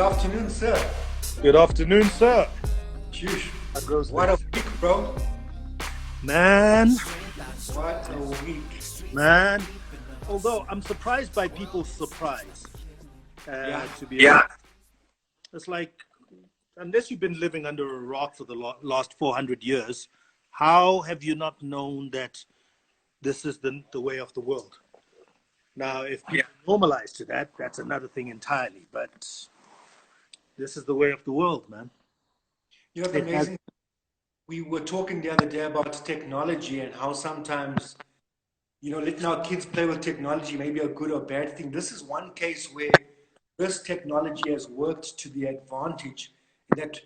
afternoon, sir. Good afternoon, sir. Sheesh. How goes What a this? week, bro. Man, What a week. man. Although I'm surprised by people's surprise, Yeah. to be honest. It's like, unless you've been living under a rock for the last 400 years, how have you not known that this is the way of the world? Now, if people normalize to that, that's another thing entirely. But this is the way of the world, man. You know, it's amazing. We were talking the other day about technology and how sometimes, letting our kids play with technology may be a good or bad thing. This is one case where this technology has worked to the advantage in that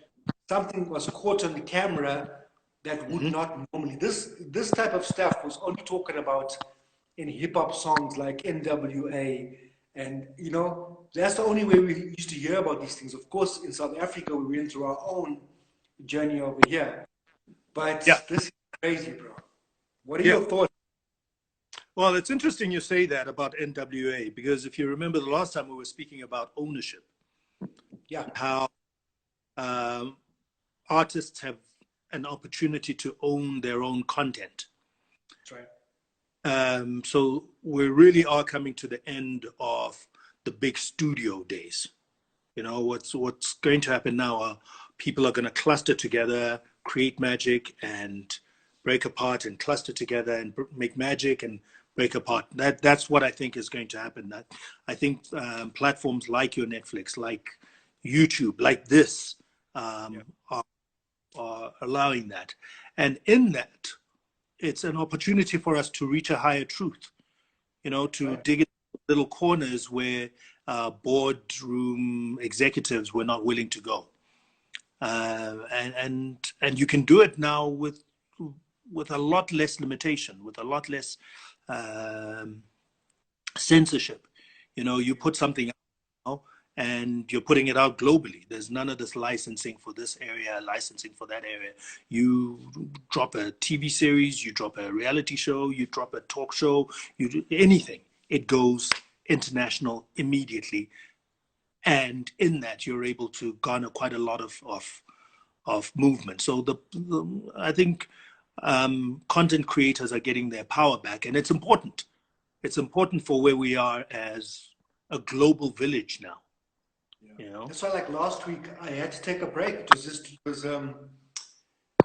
something was caught on the camera that would not normally. This type of stuff was only talking about in hip hop songs like NWA. And, that's the only way we used to hear about these things. Of course, in South Africa, we went through our own journey over here. But this is crazy, bro. What are your thoughts? Well, it's interesting you say that about NWA, because if you remember the last time we were speaking about ownership, how artists have an opportunity to own their own content. That's right. So we really are coming to the end of the big studio days. What's going to happen now are people are going to cluster together, create magic, and break apart, and cluster together and make magic and break apart. That's what I think is going to happen. I think platforms like your Netflix, like YouTube, like this, are allowing that. And in that, it's an opportunity for us to reach a higher truth, to dig in little corners where boardroom executives were not willing to go. And you can do it now with a lot less limitation, with a lot less censorship. You put something out and you're putting it out globally. There's none of this licensing for this area, licensing for that area. You drop a TV series, you drop a reality show, you drop a talk show, you do anything. It goes international immediately. And in that, you're able to garner quite a lot of movement. So I think content creators are getting their power back, and it's important. It's important for where we are as a global village now. That's why, like last week, I had to take a break. It was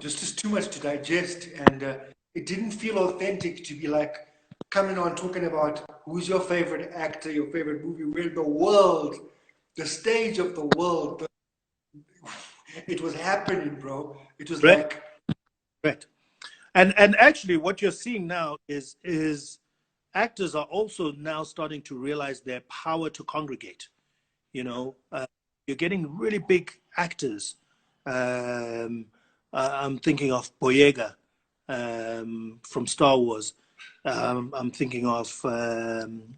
just too much to digest, and it didn't feel authentic to be like coming on talking about who's your favorite actor, your favorite movie, where the world, the stage of the world. It was happening, bro. It was right. And actually, what you're seeing now is actors are also now starting to realize their power to congregate. You're getting really big actors. I'm thinking of Boyega from Star Wars. I'm thinking of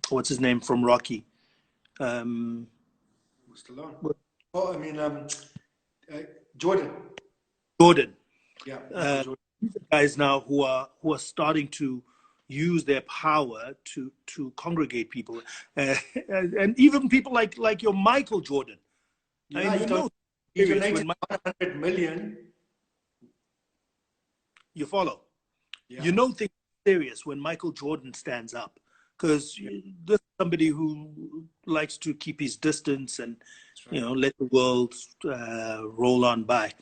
what's his name from Rocky. Stallone. Oh, I mean, Jordan. Yeah. Guys now who are starting to use their power to congregate people, and even people like your Michael Jordan. Yeah, he donated 100 million. You follow? Yeah. Things are serious when Michael Jordan stands up, because this is somebody who likes to keep his distance and let the world roll on by.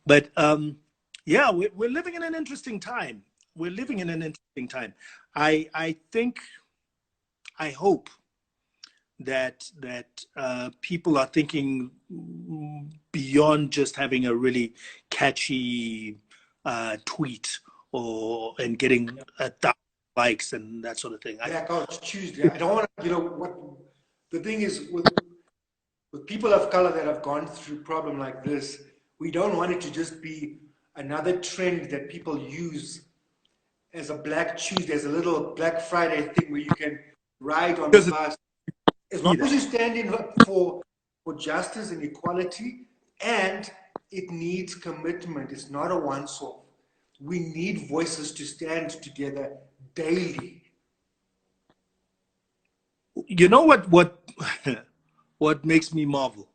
But we're living in an interesting time. I hope that people are thinking beyond just having a really catchy tweet and getting 1,000 likes and that sort of thing. It's Tuesday. I don't want to, what the thing is with people of color that have gone through a problem like this, we don't want it to just be another trend that people use as a Black Tuesday, as a little Black Friday thing where you can ride on the bus. As long as you stand in for justice and equality, and it needs commitment. It's not a once-off. We need voices to stand together daily. You know what makes me marvel?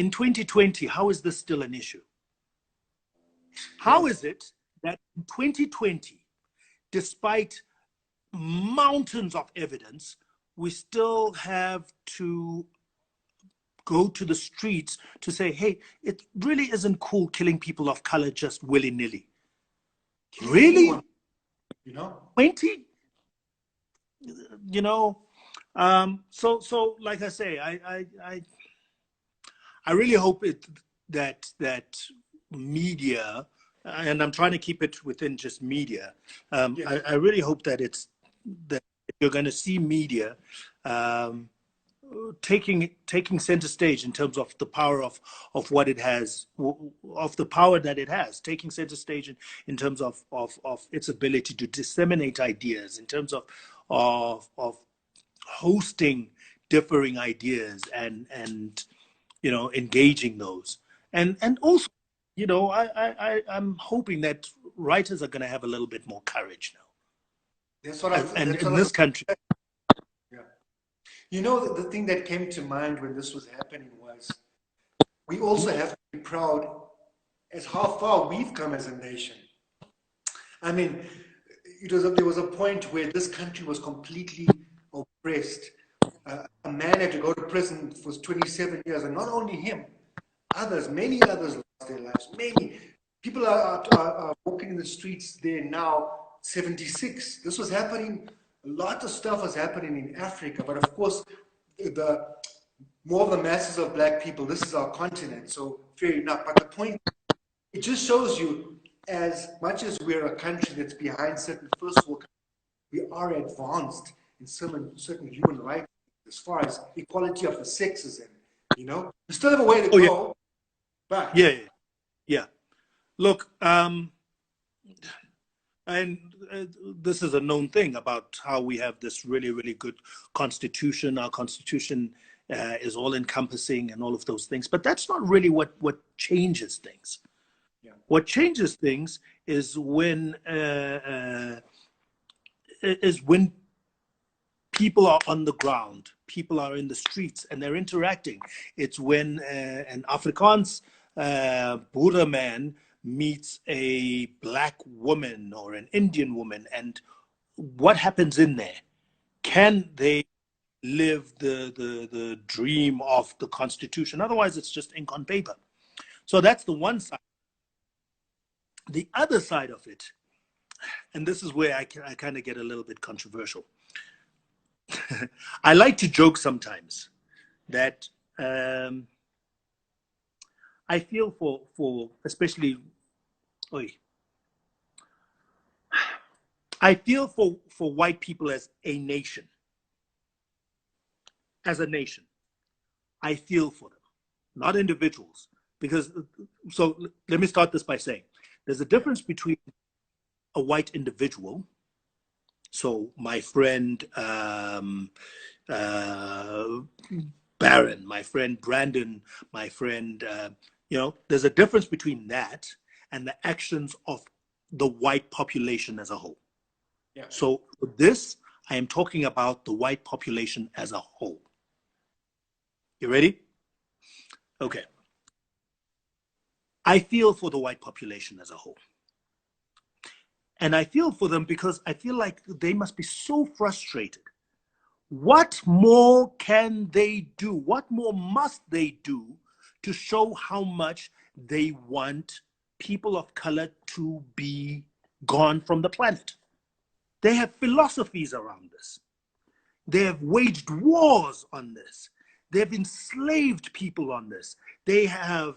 in 2020, how is this still an issue? How is it that in 2020, despite mountains of evidence, we still have to go to the streets to say, hey, it really isn't cool killing people of color just willy-nilly? Really? Anyone, you know? 20? You know, so like I say, I really hope that media, and I'm trying to keep it within just media. Yes. I really hope that you're going to see media taking center stage in terms of the power of what it has, of the power that it has, taking center stage in terms of its ability to disseminate ideas, in terms of hosting differing ideas and engaging those, and also, I'm hoping that writers are going to have a little bit more courage now. That's what And that's in what this country, yeah. You know, the thing that came to mind when this was happening was we also have to be proud as how far we've come as a nation. I mean, there was a point where this country was completely oppressed. A man had to go to prison for 27 years, and not only him, others, many others lost their lives. Many people are walking in the streets there now, 76. This was happening. A lot of stuff was happening in Africa, but of course, the more of the masses of black people. This is our continent, so fair enough. But the point, it just shows you, as much as we're a country that's behind certain first world, we are advanced in certain human rights as far as equality of the sexes, and we still have a way to go. But yeah. Look, and this is a known thing about how we have this really, really good constitution. Our constitution is all encompassing and all of those things, but that's not really what changes things. Yeah. What changes things is when people are on the ground, people are in the streets, and they're interacting. It's when an Afrikaans Boer man meets a black woman or an Indian woman, and what happens in there? Can they live the dream of the Constitution? Otherwise, it's just ink on paper. So that's the one side. The other side of it, and this is where I kind of get a little bit controversial. I like to joke sometimes that I feel for especially, I feel for white people as a nation. As a nation, I feel for them, not individuals. Because, so let me start this by saying, there's a difference between a white individual. So my friend Baron, my friend Brandon, my friend, there's a difference between that and the actions of the white population as a whole. Yeah. So for this, I am talking about the white population as a whole. You ready? Okay. I feel for the white population as a whole. And I feel for them because I feel like they must be so frustrated. What more can they do? What more must they do to show how much they want people of color to be gone from the planet? They have philosophies around this. They have waged wars on this. They have enslaved people on this. They have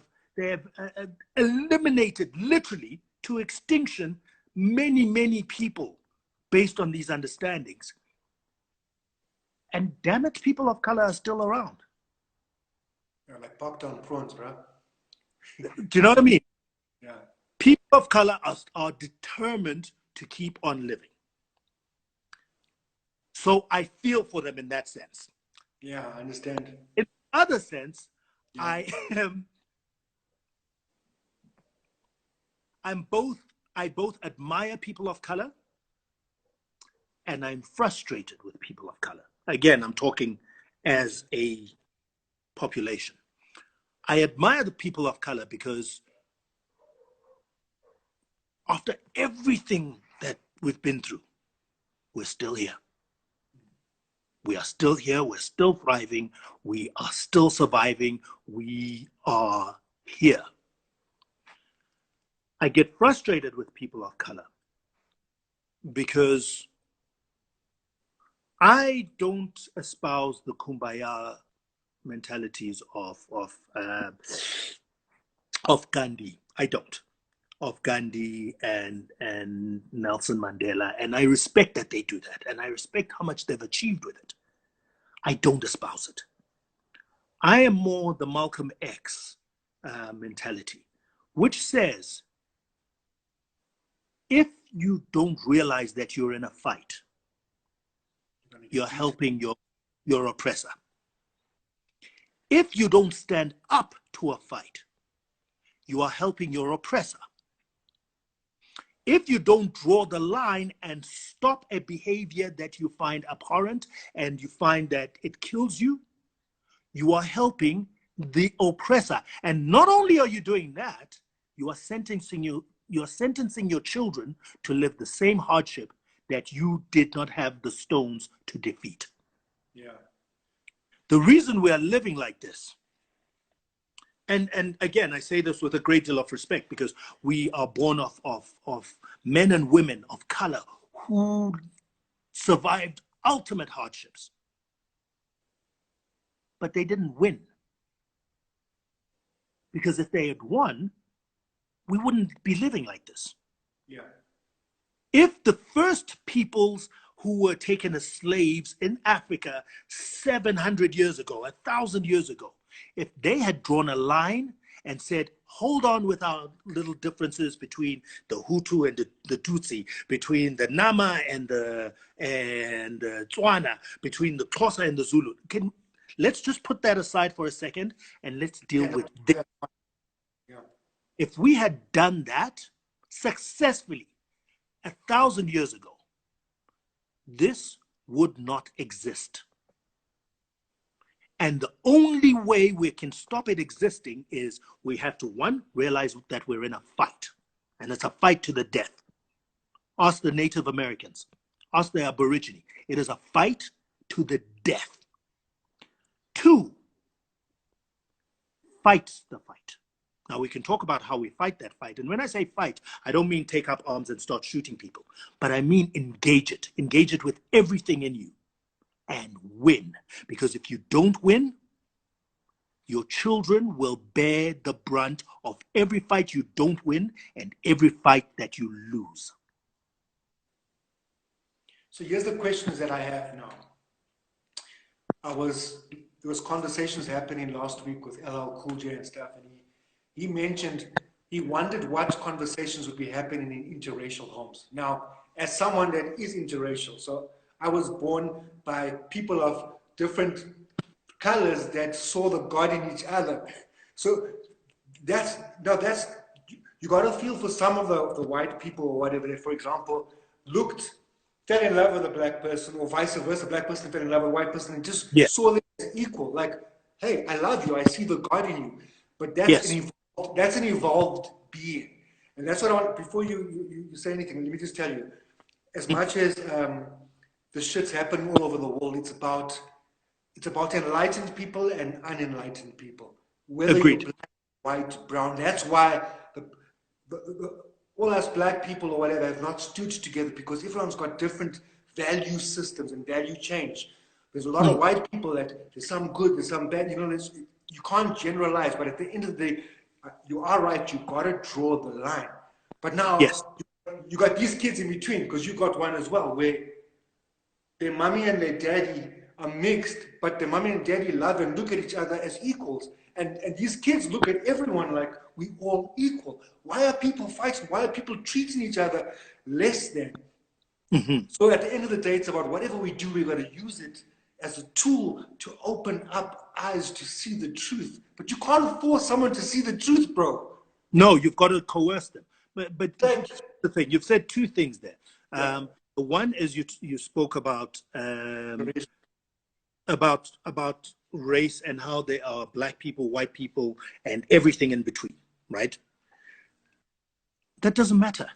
eliminated, literally to extinction, many people based on these understandings. And damn it, people of color are still around. They're like popped on prawns, bro. Do you know what I mean? Yeah. People of color are determined to keep on living. So I feel for them in that sense. Yeah, I understand. In other sense, Yeah. I both admire people of color and I'm frustrated with people of color. Again, I'm talking as a population. I admire the people of color because after everything that we've been through, we're still here. We are still here. We're still thriving. We are still surviving. We are here. I get frustrated with people of color because I don't espouse the kumbaya mentalities of Gandhi. I don't. Of Gandhi and Nelson Mandela. And I respect that they do that. And I respect how much they've achieved with it. I don't espouse it. I am more the Malcolm X mentality, which says, if you don't realize that you're in a fight, you're helping your oppressor. If you don't stand up to a fight, you are helping your oppressor. If you don't draw the line and stop a behavior that you find abhorrent and you find that it kills you, you are helping the oppressor. And not only are you doing that, you are sentencing your children to live the same hardship that you did not have the stones to defeat. Yeah. The reason we are living like this, and again, I say this with a great deal of respect because we are born of men and women of color who survived ultimate hardships, but they didn't win. Because if they had won, we wouldn't be living like this. Yeah. If the first peoples who were taken as slaves in Africa 700 years ago, 1,000 years ago, if they had drawn a line and said, hold on with our little differences between the Hutu and the Tutsi, between the Nama and the Tswana, between the Xhosa and the Zulu. Let's just put that aside for a second and let's deal with this. Yeah. If we had done that successfully 1,000 years ago, this would not exist. And the only way we can stop it existing is we have to, one, realize that we're in a fight. And it's a fight to the death. Ask the Native Americans. Ask the Aborigine. It is a fight to the death. Two, fight the fight. Now, we can talk about how we fight that fight. And when I say fight, I don't mean take up arms and start shooting people, but I mean engage it. Engage it with everything in you and win. Because if you don't win, your children will bear the brunt of every fight you don't win and every fight that you lose. So here's the questions that I have now. There was conversations happening last week with LL Cool J and stuff, and he mentioned he wondered what conversations would be happening in interracial homes. Now, as someone that is interracial, so I was born by people of different colors that saw the God in each other. So you got to feel for some of the white people or whatever that, for example, fell in love with a black person, or vice versa, a black person fell in love with a white person and just saw them as equal. Like, hey, I love you, I see the God in you. But that's an evolved being. And that's what I want, before you say anything, let me just tell you, as much as the shit's happening all over the world, it's about enlightened people and unenlightened people. Whether Agreed. you're black, white, brown, that's why all us black people or whatever have not stood together, because everyone's got different value systems and value change. There's a lot of white people that there's some good, there's some bad, you can't generalize, but at the end of the day, you are right, you got to draw the line. But now, you got these kids in between, because you got one as well, where their mommy and their daddy are mixed, but their mommy and daddy love and look at each other as equals. And these kids look at everyone like we all equal. Why are people fighting? Why are people treating each other less than? So at the end of the day, it's about whatever we do, we've got to use it as a tool to open up eyes to see the truth. But you can't force someone to see the truth, bro. No, you've got to coerce them. But the thing, you've said two things there. The one is you spoke about race and how they are black people, white people, and everything in between, right? That doesn't matter.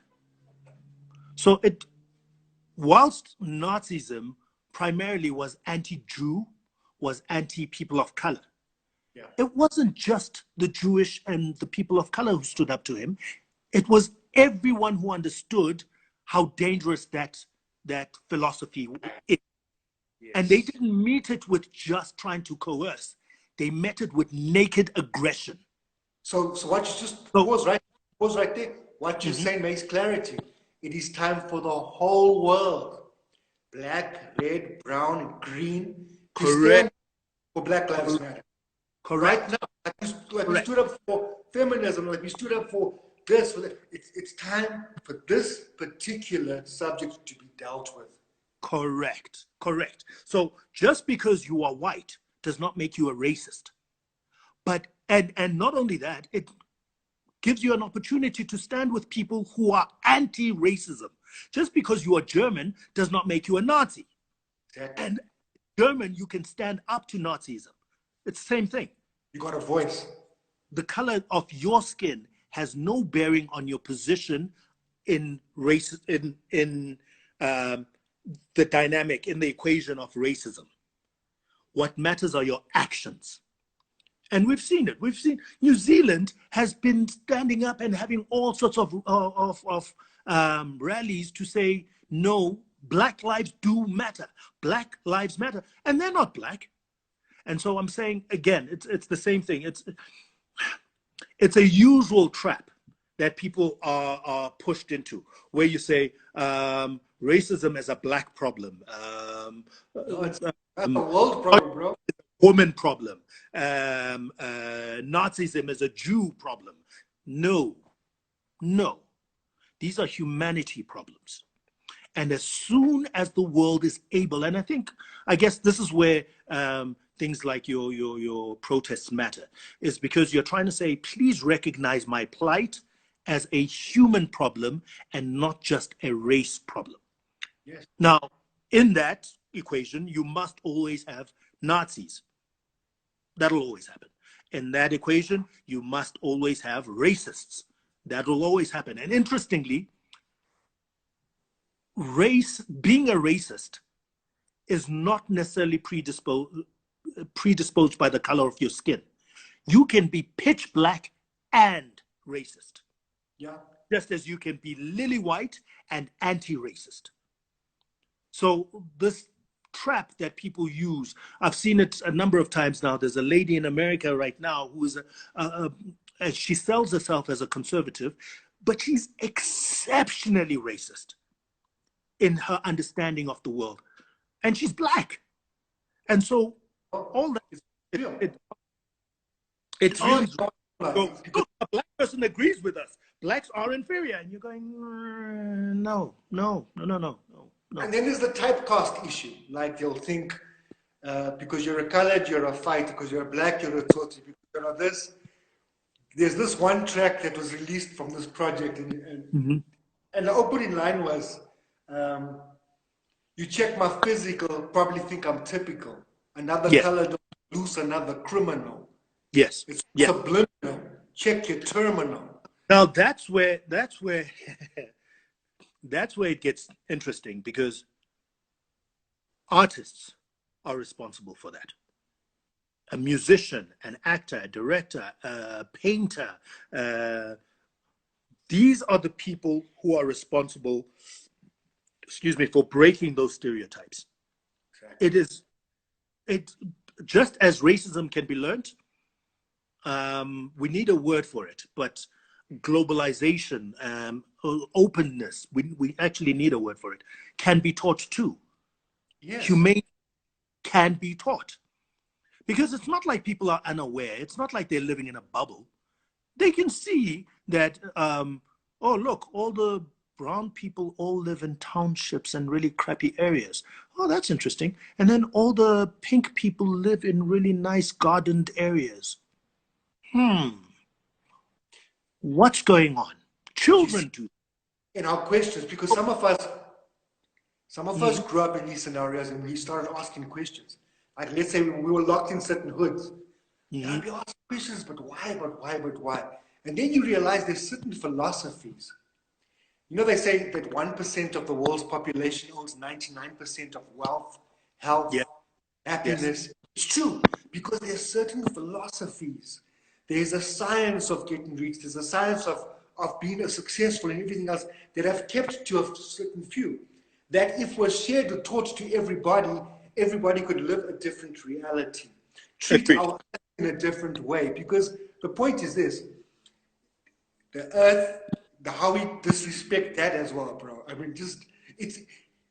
So whilst Nazism primarily was anti-Jew, was anti-people of color, Yeah. it wasn't just the Jewish and the people of color who stood up to him. It was everyone who understood how dangerous that philosophy is. Yes. And they didn't meet it with just trying to coerce. They met it with naked aggression. So what you just pause right there. What you're Mhm. saying makes clarity. It is time for the whole world, black, red, brown, green, to stand Correct. for Black Lives Matter. Correct. Right now, like we Correct. stood up for feminism, like we stood up for this, for that. It's time for this particular subject to be dealt with. Correct. Correct. So just because you are white does not make you a racist. But and not only that, it gives you an opportunity to stand with people who are anti-racism. Just because you are German does not make you a Nazi. Exactly. And German, you can stand up to Nazism. It's the same thing. You got a voice. The color of your skin has no bearing on your position in race, in the dynamic, in the equation of racism. What matters are your actions. And we've seen it. We've seen New Zealand has been standing up and having all sorts of rallies to say, no, black lives do matter. Black lives matter. And they're not black. And so I'm saying, again, it's the same thing. It's a usual trap that people are pushed into, where you say racism is a black problem. No, that's a world problem, bro. Woman problem. Nazism is a Jew problem. No. These are humanity problems. And as soon as the world is able, and I guess this is where things like your protests matter, is because you're trying to say, please recognize my plight as a human problem and not just a race problem. Yes. Now, in that equation, you must always have Nazis. That'll always happen. In that equation, you must always have racists. That will always happen. And interestingly, being a racist is not necessarily predisposed by the color of your skin. You can be pitch black and racist. Yeah. Just as you can be lily white and anti-racist. So this trap that people use, I've seen it a number of times now. There's a lady in America right now who is she sells herself as a conservative, but she's exceptionally racist in her understanding of the world. And she's black. And so all that It's real. So, a black person agrees with us. Blacks are inferior. And you're going, no. And then there's the typecast issue. Like they'll think because you're a colored, you're a fighter. Because you're a black, you're a Tutsi. Because you're this. There's this one track that was released from this project, and the opening line was, "You check my physical, probably think I'm typical. Another color don't lose another criminal." Yes. It's subliminal. Check your terminal. Now that's where that's where it gets interesting, because artists are responsible for that. A musician, an actor, a director, a painter, these are the people who are responsible, for breaking those stereotypes. Exactly. It just as racism can be learned, we need a word for it, but globalization, openness, we actually need a word for it, can be taught too. Yes. Humane can be taught. Because it's not like people are unaware. It's not like they're living in a bubble. They can see that, oh, look, all the brown people all live in townships and really crappy areas. Oh, that's interesting. And then all the pink people live in really nice gardened areas. What's going on? Children do. In our questions, because some of us grew up in these scenarios and we started asking questions. Like, let's say we were locked in certain hoods. And Mm-hmm. I'd be asking questions, but why, but why, but why? And then you realize there's certain philosophies. You know, they say that 1% of the world's population owns 99% of wealth, Yeah. health, Yes. happiness. It's true, because there's certain philosophies. There's a science of getting rich. There's a science of being a successful and everything else that have kept to a certain few. That if we're shared or taught to everybody, everybody could live a different reality. Treat Agreed. our in a different way. Because the point is this, the earth, how we disrespect that as well, bro. I mean, just, it's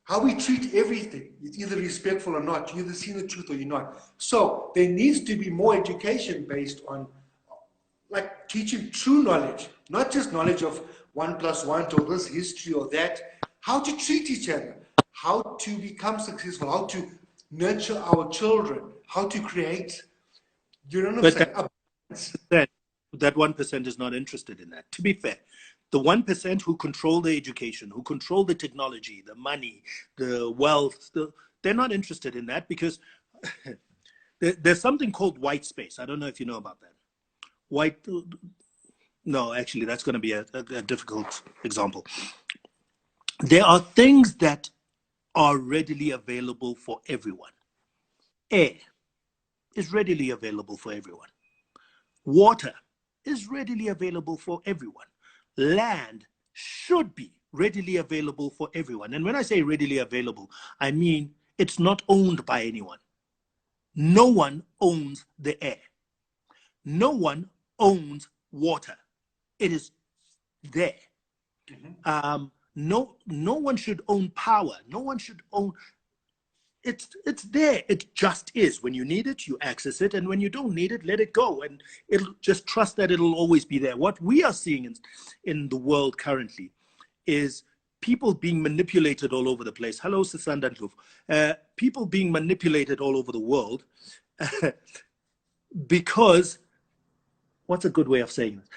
how we treat everything. It's either respectful or not. You either see the truth or you're not. So there needs to be more education based on, like, teaching true knowledge, not just knowledge of 1+1 or this history or that. How to treat each other, how to become successful, how to nurture our children, how to create. You know what I'm But saying? that 1% is not interested in that. To be fair, the 1% who control the education, who control the technology, the money, the wealth, they're not interested in that because there's something called white space. I don't know if you know about that. White, no, actually, that's going to be a difficult example. There are things that are readily available for everyone. Air is readily available for everyone. Water is readily available for everyone. Land should be readily available for everyone. And when I say readily available, I mean it's not owned by anyone. No one owns the air. No one owns water. It is there. No one should own power. No one should own. It's there. It just is. When you need it, you access it, and when you don't need it, let it go, and it'll just trust that it'll always be there. What we are seeing in the world currently is people being manipulated all over the place. Hello, Sisanda Ndlovu. People being manipulated all over the world because, what's a good way of saying this?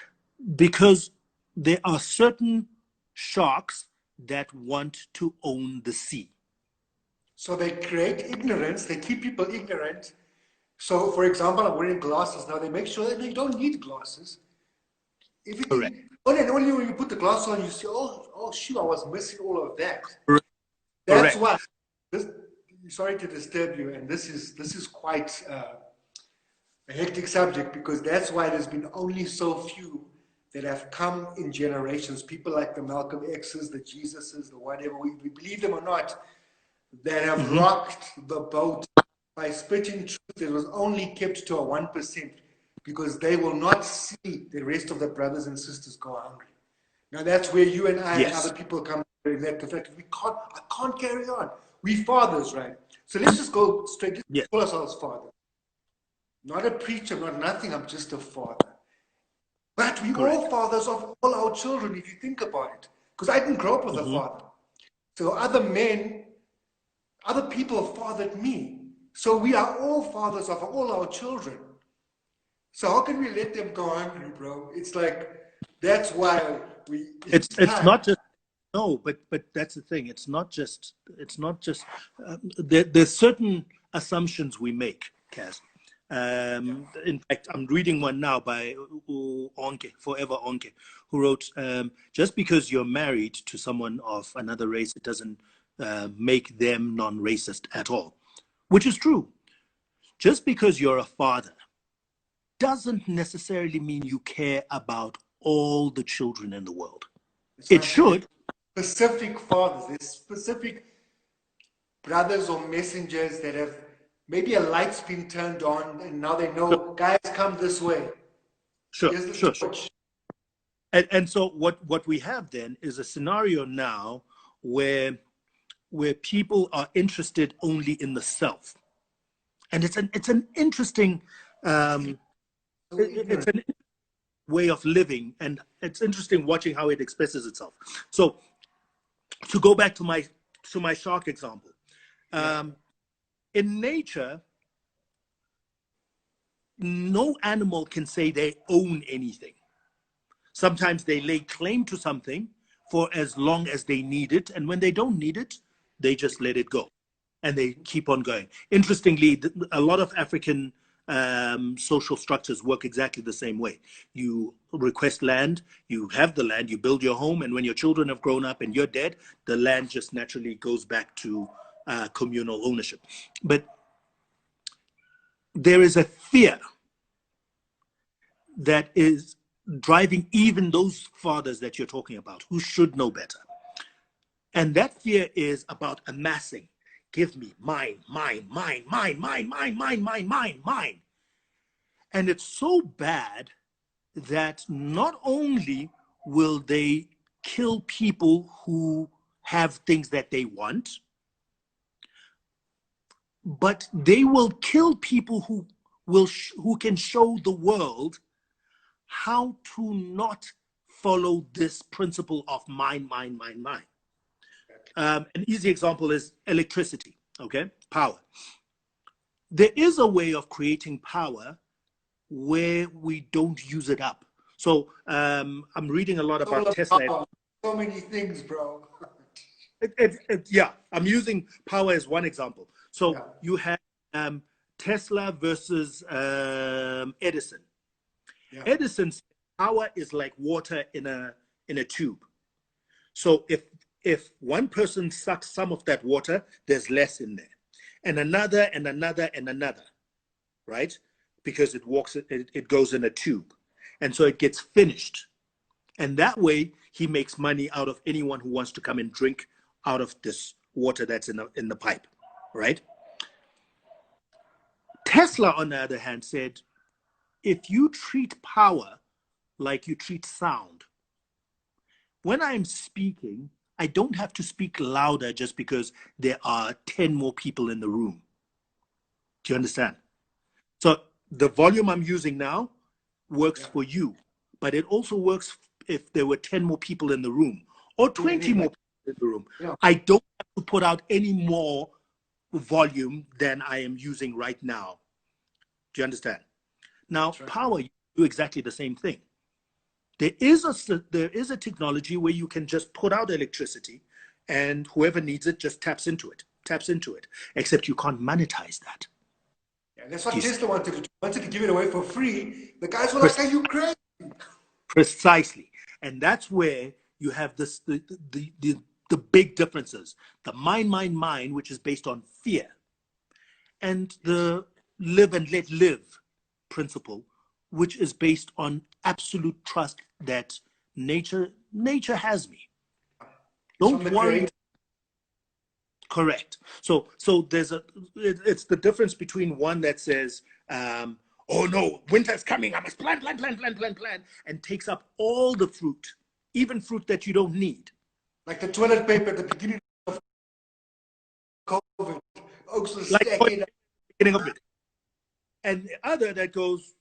Because there are certain sharks that want to own the sea. So they create ignorance, they keep people ignorant. So, for example, I'm wearing glasses now. They make sure that you don't need glasses. Correct. Only when you put the glass on, you see, oh, shoot, I was missing all of that. Correct. That's why. Sorry to disturb you, and this is quite a hectic subject, because that's why there's been only so few that have come in generations. People like the Malcolm X's, the Jesuses, the whatever, we believe them or not, that have rocked the boat by spitting truth that was only kept to a 1%, because they will not see the rest of the brothers and sisters go hungry. Now that's where you and I and other people come in, that the fact that I can't carry on. We fathers, right? So let's just go straight. Let's call ourselves fathers. Not a preacher, not nothing. I'm just a father. But we all fathers of all our children, if you think about it. Because I didn't grow up with a father. So other men, other people fathered me. So we are all fathers of all our children. So how can we let them go hungry, bro? It's like, that's why it's not just, no, but that's the thing. It's not just there's certain assumptions we make, Kaz. In fact, I'm reading one now by Onke, Forever Onke, who wrote, just because you're married to someone of another race, it doesn't make them non-racist at all, which is true. Just because you're a father doesn't necessarily mean you care about all the children in the world. It should. Specific fathers, there's specific brothers or messengers that have, maybe a light's been turned on and now they know, guys, come this way. Sure. And so what we have then is a scenario now where people are interested only in the self. And it's an interesting it's an way of living, and it's interesting watching how it expresses itself. So to go back to my shark example, in nature, no animal can say they own anything. Sometimes they lay claim to something for as long as they need it, and when they don't need it, they just let it go. and they keep on going. Interestingly, a lot of African social structures work exactly the same way. You request land, you have the land, you build your home, and when your children have grown up and you're dead, the land just naturally goes back to communal ownership. But there is a fear that is driving even those fathers that you're talking about who should know better. And that fear is about amassing. Give me mine, mine, mine, mine, mine, mine, mine, mine, mine, mine. And it's so bad that not only will they kill people who have things that they want, but they will kill people who can show the world how to not follow this principle of mine, mine, mine, mine. An easy example is electricity, okay? Power. There is a way of creating power where we don't use it up. So I'm reading a lot about Tesla. So many things, bro. Yeah, I'm using power as one example. So you have Tesla versus Edison. Yeah. Edison's power is like water in a tube. So if one person sucks some of that water, there's less in there, and another and another and another, right? Because it goes in a tube, and so it gets finished, and that way he makes money out of anyone who wants to come and drink out of this water that's in the pipe, right? Tesla, on the other hand, said, if you treat power like you treat sound, when I'm speaking, I don't have to speak louder just because there are 10 more people in the room. Do you understand? So the volume I'm using now works for you, but it also works if there were 10 more people in the room or 20 more people in the room. Yeah. I don't have to put out any more volume than I am using right now. Do you understand? Now, power, you do exactly the same thing. There is a technology where you can just put out electricity and whoever needs it just taps into it, except you can't monetize that. Yeah, that's what Tesla wanted to do. Wanted to give it away for free. The guys were like, are you crazy? Precisely. And that's where you have the big differences. The mine, which is based on fear, and the live and let live principle, which is based on absolute trust that nature has me. Don't worry. Correct. So there's it's the difference between one that says, oh no, winter's coming, I must plant, and takes up all the fruit, even fruit that you don't need. Like the toilet paper at the beginning of COVID. Beginning of it. And the other that goes,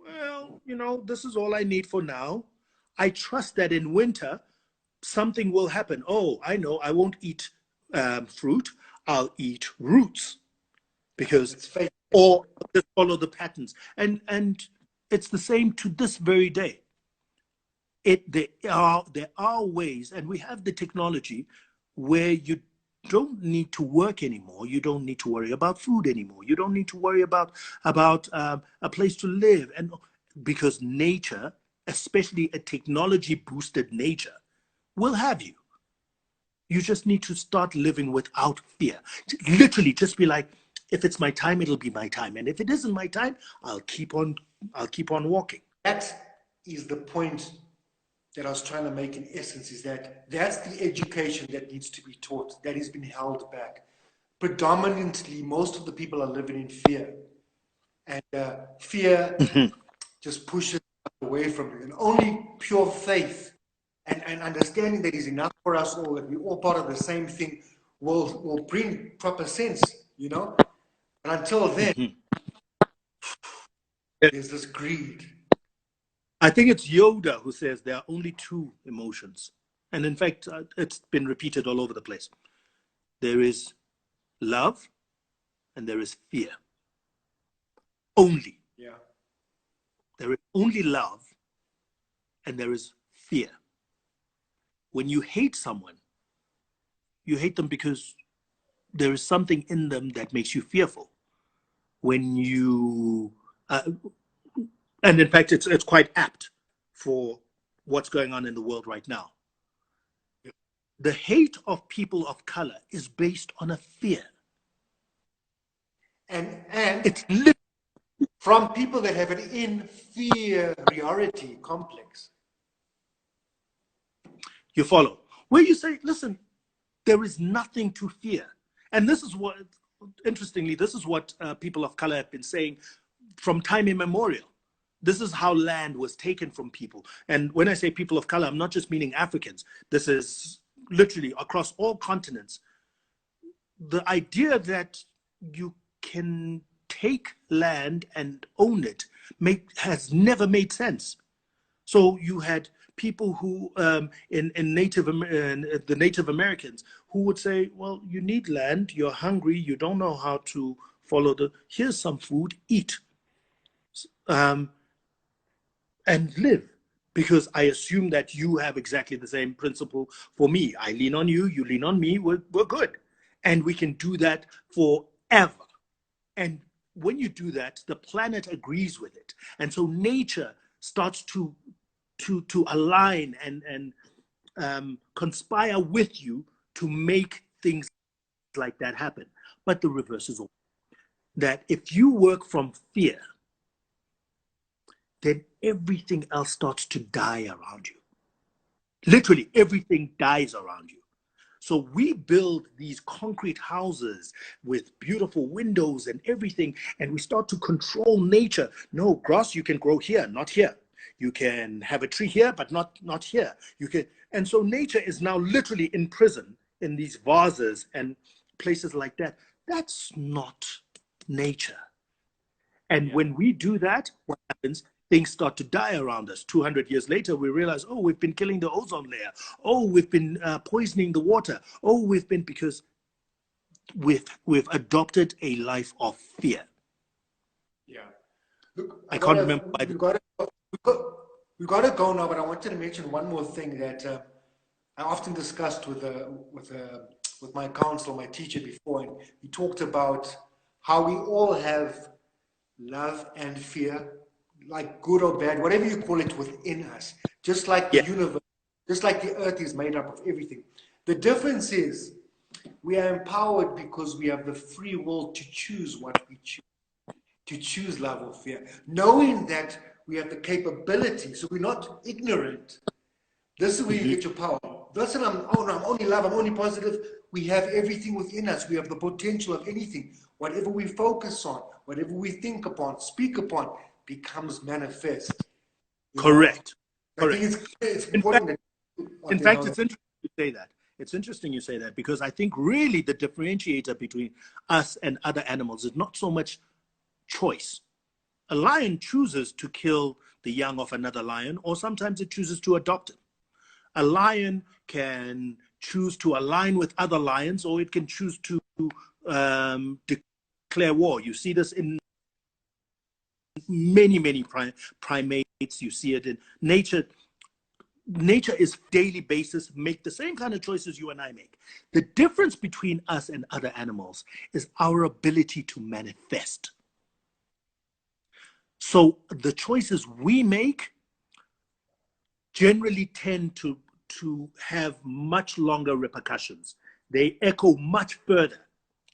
well, this is all I need for now. I trust that in winter, something will happen. Oh, I know, I won't eat fruit. I'll eat roots because, or just follow the patterns. And it's the same to this very day. There are ways, and we have the technology where you don't need to work anymore. You don't need to worry about food anymore. You don't need to worry about a place to live, and because nature, especially a technology boosted nature, will have you. You just need to start living without fear. Literally, just be like, if it's my time, it'll be my time, and if it isn't my time, I'll keep on walking. That is the point that I was trying to make in essence, is that's the education that needs to be taught, that has been held back. Predominantly, most of the people are living in fear. And fear just pushes away from it. And only pure faith and understanding that is enough for us all, that we're all part of the same thing, will bring proper sense, But until then, there's this greed. I think it's Yoda who says there are only two emotions. And in fact, it's been repeated all over the place. There is love and there is fear. Only. Yeah. There is only love and there is fear. When you hate someone, you hate them because there is something in them that makes you fearful when you, and in fact, it's quite apt for what's going on in the world right now. The hate of people of color is based on a fear. And It's from people that have an inferiority complex. You follow? Where you say, listen, there is nothing to fear. And this is what, interestingly, this is what people of color have been saying from time immemorial. This is how land was taken from people. And when I say people of color, I'm not just meaning Africans. This is literally across all continents. The idea that you can take land and own it has never made sense. So you had people who, in the Native Americans, who would say, well, you need land, you're hungry, you don't know how to follow here's some food, eat, and live. Because I assume that you have exactly the same principle for me. I lean on you, you lean on me, we're good. And we can do that forever. And when you do that, the planet agrees with it. And so nature starts to align and conspire with you to make things like that happen. But the reverse is all. That if you work from fear, then everything else starts to die around you. Literally, everything dies around you. So we build these concrete houses with beautiful windows and everything, and we start to control nature. No, grass you can grow here, not here. You can have a tree here, but not here. You can, and so nature is now literally in prison in these vases and places like that. That's not nature. And when we do that, what happens? Things start to die around us. 200 years later, we realize, oh, we've been killing the ozone layer. Oh, we've been poisoning the water. Oh, because we've adopted a life of fear. Yeah. Look, I can't remember. We've got to go now, but I wanted to mention one more thing that I often discussed with my counselor, my teacher before, and he talked about how we all have love and fear, like good or bad, whatever you call it, within us. Just like the universe, just like the earth is made up of everything. The difference is we are empowered because we have the free will to choose what we choose, to choose love or fear, knowing that we have the capability, so we're not ignorant. This is where you get your power. Listen, I'm only love, I'm only positive. We have everything within us. We have the potential of anything. Whatever we focus on, whatever we think upon, speak upon, becomes manifest. Correct. I think it's important. In fact, it's interesting you say that. It's interesting you say that because I think really the differentiator between us and other animals is not so much choice. A lion chooses to kill the young of another lion, or sometimes it chooses to adopt him. A lion can choose to align with other lions, or it can choose to declare war. You see this in many primates. You see it in nature. Nature is daily basis, make the same kind of choices you and I make. The difference between us and other animals is our ability to manifest. So the choices we make generally tend to have much longer repercussions. They echo much further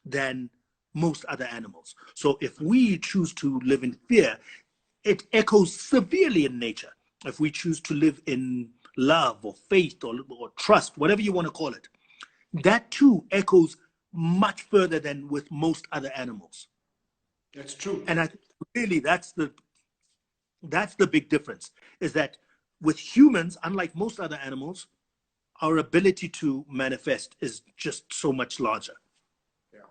than most other animals. So if we choose to live in fear, it echoes severely in nature. If we choose to live in love or faith or trust, whatever you want to call it, that too echoes much further than with most other animals. That's true. And I think really that's the big difference, is that with humans, unlike most other animals, our ability to manifest is just so much larger. Yeah.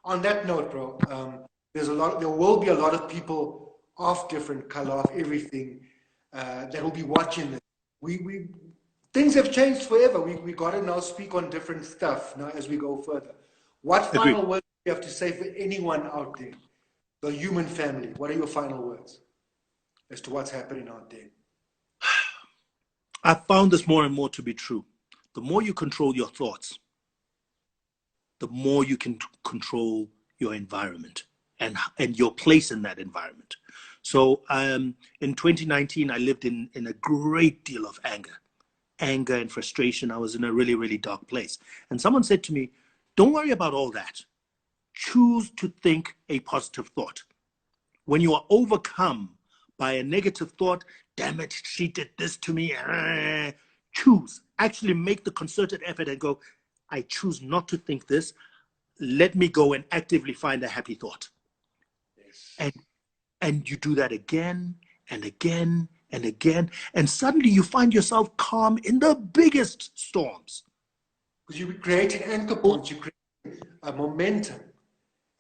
On that note, bro, there will be a lot of people of different color, of everything, that will be watching this. Things have changed forever. We got to now speak on different stuff now as we go further. What final words do you have to say for anyone out there, the human family? What are your final words as to what's happening out there? I've found this more and more to be true. The more you control your thoughts, the more you can control your environment and your place in that environment. So in 2019, I lived in a great deal of anger and frustration. I was in a really, really dark place. And someone said to me, don't worry about all that. Choose to think a positive thought. When you are overcome by a negative thought, damn it, she did this to me. Choose. Actually make the concerted effort and go, I choose not to think this. Let me go and actively find a happy thought. Yes. And you do that again and again and again. And suddenly you find yourself calm in the biggest storms. Because you create an anchor point, you create a momentum.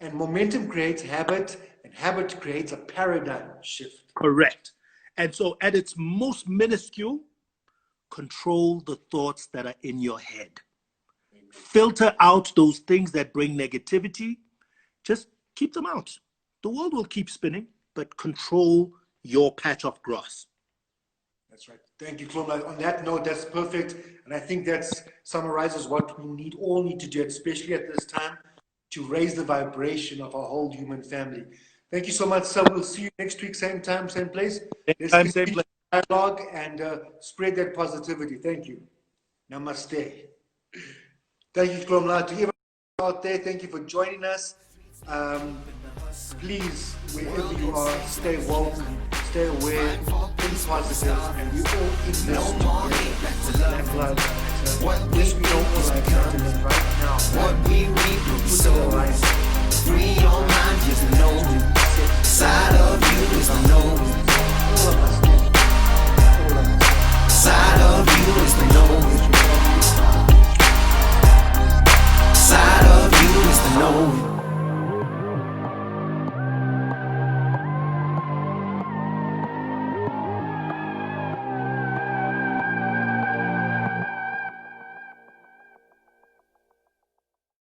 And momentum creates habit, and habit creates a paradigm shift. Correct. And so at its most minuscule, control the thoughts that are in your head. Amen. Filter out those things that bring negativity. Just keep them out. The world will keep spinning, but control your patch of grass. That's right. Thank you, Hlomla. On that note, that's perfect. And I think that summarizes what we all need to do, especially at this time, to raise the vibration of our whole human family. Thank you so much, sir. We'll see you next week, same time, same place. Same place. Dialogue and spread that positivity. Thank you. Namaste. Thank you, Hlomla. To everyone out there, thank you for joining us. Please, wherever you are, stay woke, stay aware, think positive, and we all in this together. Black Lives Matter. Yes, we don't all like it right now. What we reap will be sown. Free your mind, just know. Side of you is the know. All of us. Side of you is the know. Side of you is the know.